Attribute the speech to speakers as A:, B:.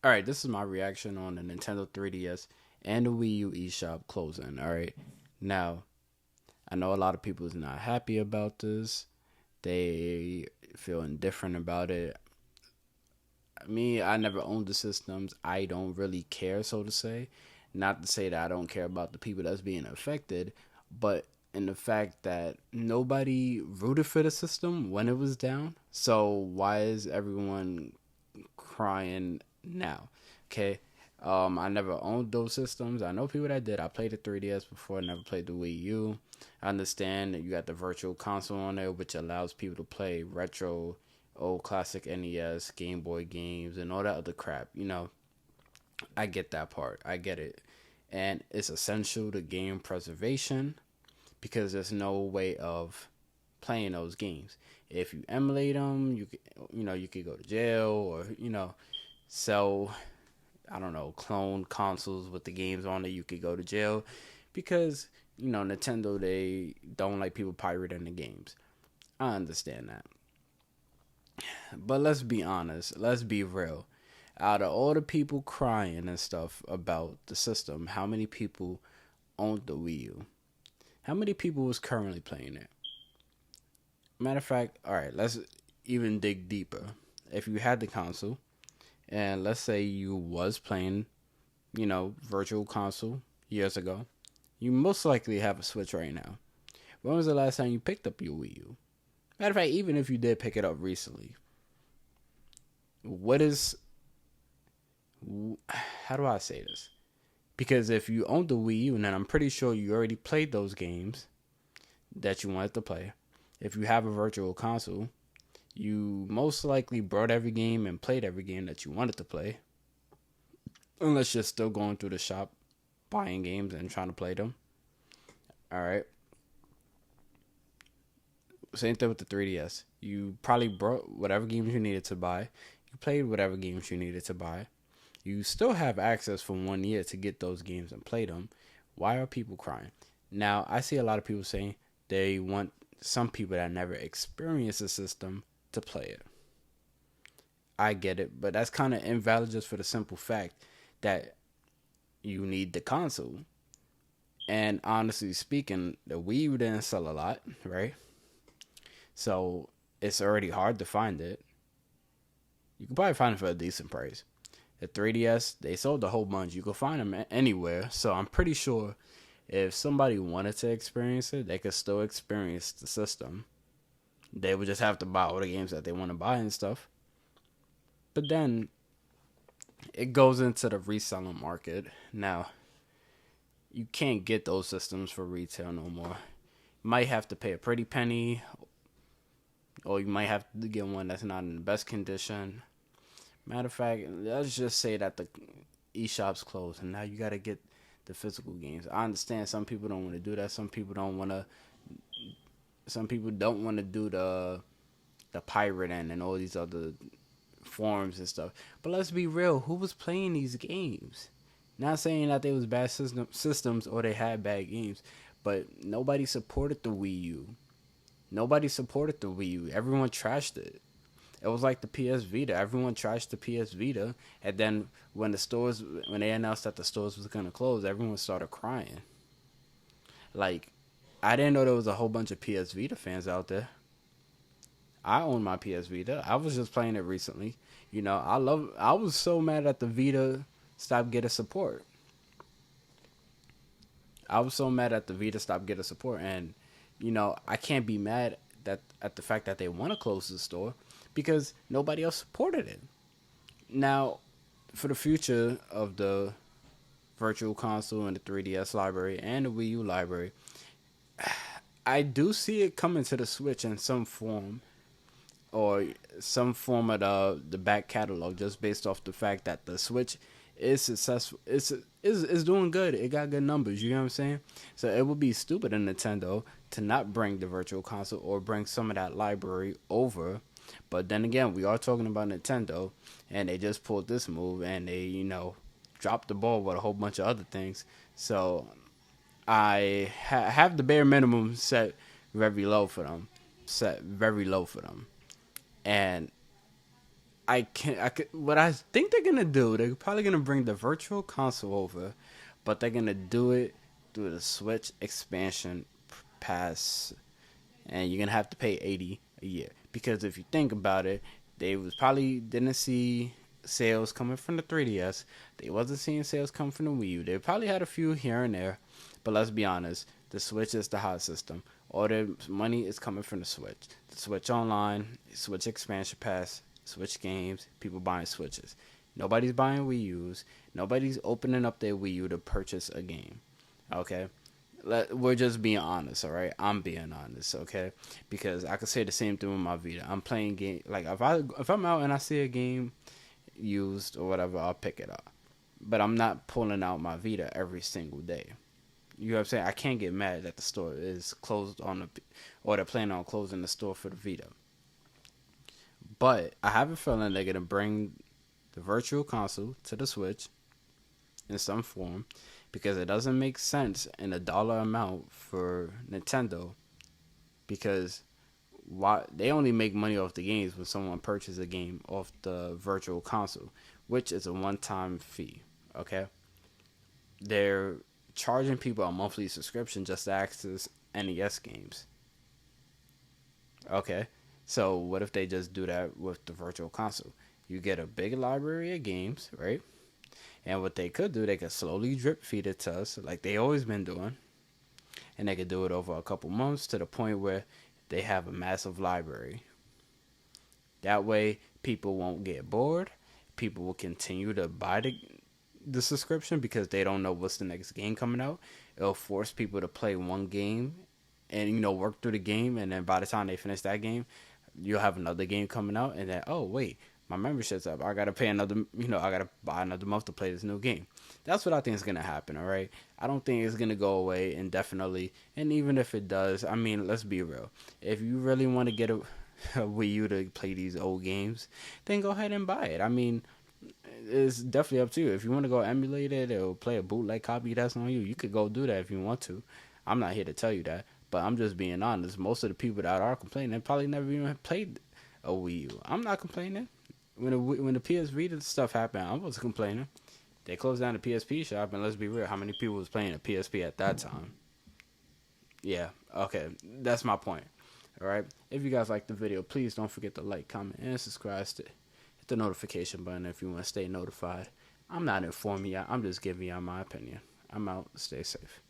A: All right, this is my reaction on the Nintendo 3DS and the Wii U eShop closing. All right, now I know a lot of people is not happy about this. They feel indifferent about it. I never owned the systems. I don't really care, so to say. Not to say that I don't care about the people that's being affected, but in the fact that nobody rooted for the system when it was down. So why is everyone crying now? Okay. I never owned those systems. I know people that did. I played the 3DS before. I never played the Wii U. I understand that you got the virtual console on there, which allows people to play retro, old classic NES, Game Boy games, and all that other crap. I get that part. I get it. And it's essential to game preservation because there's no way of playing those games. If you emulate them, you could go to jail or sell, I don't know, clone consoles with the games on it. You could go to jail because Nintendo, they don't like people pirating the games. I understand that, but let's be honest. Let's be real. Out of all the people crying and stuff about the system, how many people owned the Wii U? How many people was currently playing it? Matter of fact, all right, let's even dig deeper. If you had the console, and let's say you was playing, virtual console years ago, you most likely have a Switch right now. When was the last time you picked up your Wii U? Matter of fact, even if you did pick it up recently, what is, how do I say this? Because if you own the Wii U, then I'm pretty sure you already played those games that you wanted to play. If you have a virtual console, you most likely brought every game and played every game that you wanted to play. Unless you're still going through the shop, buying games and trying to play them. Alright. Same thing with the 3DS. You probably brought whatever games you needed to buy. You played whatever games you needed to buy. You still have access for 1 year to get those games and play them. Why are people crying? Now, I see a lot of people saying they want some people that never experienced the system to play it. I get it, but that's kind of invalid just for the simple fact that you need the console. And honestly speaking, the Wii U didn't sell a lot, right? So it's already hard to find it. You can probably find it for a decent price. The 3DS, they sold a whole bunch. You can find them anywhere. So I'm pretty sure if somebody wanted to experience it, they could still experience the system. They would just have to buy all the games that they want to buy and stuff. But then it goes into the reselling market. Now, you can't get those systems for retail no more. You might have to pay a pretty penny, or you might have to get one that's not in the best condition. Matter of fact, let's just say that the eShop's closed, and now you got to get the physical games. I understand some people don't want to do that. Some people don't want to. Some people don't want to do the pirate and all these other forms and stuff. But let's be real. Who was playing these games? Not saying that they was bad systems or they had bad games, but nobody supported the Wii U. Nobody supported the Wii U. Everyone trashed it. It was like the PS Vita. Everyone trashed the PS Vita, and then when they announced that the stores was gonna close, everyone started crying. Like, I didn't know there was a whole bunch of PS Vita fans out there. I own my PS Vita. I was just playing it recently. I was so mad that the Vita stopped getting support. I was so mad that the Vita stopped getting support, and I can't be mad that at the fact that they want to close the store because nobody else supported it. Now, for the future of the Virtual Console and the 3DS library and the Wii U library, I do see it coming to the Switch in some form or some form of the back catalog, just based off the fact that the Switch is successful. It's doing good. It got good numbers. You know what I'm saying? So it would be stupid of Nintendo to not bring the Virtual Console or bring some of that library over. But then again, we are talking about Nintendo, and they just pulled this move, and they dropped the ball with a whole bunch of other things. So I have the bare minimum set very low for them. And I can't. I could, what I think they're gonna do, they're probably gonna bring the virtual console over, but they're gonna do it through the Switch expansion pass, and you're gonna have to pay 80 a year. Because if you think about it, they was probably didn't see sales coming from the 3DS. They wasn't seeing sales coming from the Wii U. They probably had a few here and there, but let's be honest, the Switch is the hot system. All the money is coming from the Switch. The Switch Online, Switch Expansion Pass, Switch games, people buying Switches. Nobody's buying Wii U's. Nobody's opening up their Wii U to purchase a game. Okay? We're just being honest, all right? I'm being honest, okay? Because I could say the same thing with my Vita. I'm playing game like if I'm out and I see a game used or whatever, I'll pick it up. But I'm not pulling out my Vita every single day. You know what I'm saying? I can't get mad that the store is closed on the, or they're planning on closing the store for the Vita. But I have a feeling they're gonna bring the virtual console to the Switch in some form, because it doesn't make sense in a dollar amount for Nintendo, because why they only make money off the games when someone purchases a game off the virtual console, which is a one-time fee. Okay, they're charging people a monthly subscription just to access NES games. Okay, so what if they just do that with the virtual console? You get a big library of games, right? And what they could do, they could slowly drip feed it to us, like they always been doing, and they could do it over a couple months to the point where they have a massive library. That way, people won't get bored. People will continue to buy the subscription because they don't know what's the next game coming out. It'll force people to play one game and work through the game, and then by the time they finish that game, you'll have another game coming out, and then oh wait, my membership's up. I gotta pay another. I gotta buy another month to play this new game. That's what I think is gonna happen. All right, I don't think it's gonna go away indefinitely. And even if it does, I mean, let's be real. If you really want to get a Wii U to play these old games, then go ahead and buy it. I mean, it's definitely up to you. If you want to go emulate it or play a bootleg copy, that's on you. You could go do that if you want to. I'm not here to tell you that, but I'm just being honest. Most of the people that are complaining probably never even played a Wii U. I'm not complaining. When the PS Vita stuff happened, I wasn't complaining. They closed down the PSP shop, and let's be real, how many people was playing a PSP at that time? Yeah, okay, that's my point. All right, if you guys like the video, please don't forget to like, comment, and subscribe. Hit the notification button if you want to stay notified. I'm not informing y'all. I'm just giving y'all my opinion. I'm out. Stay safe.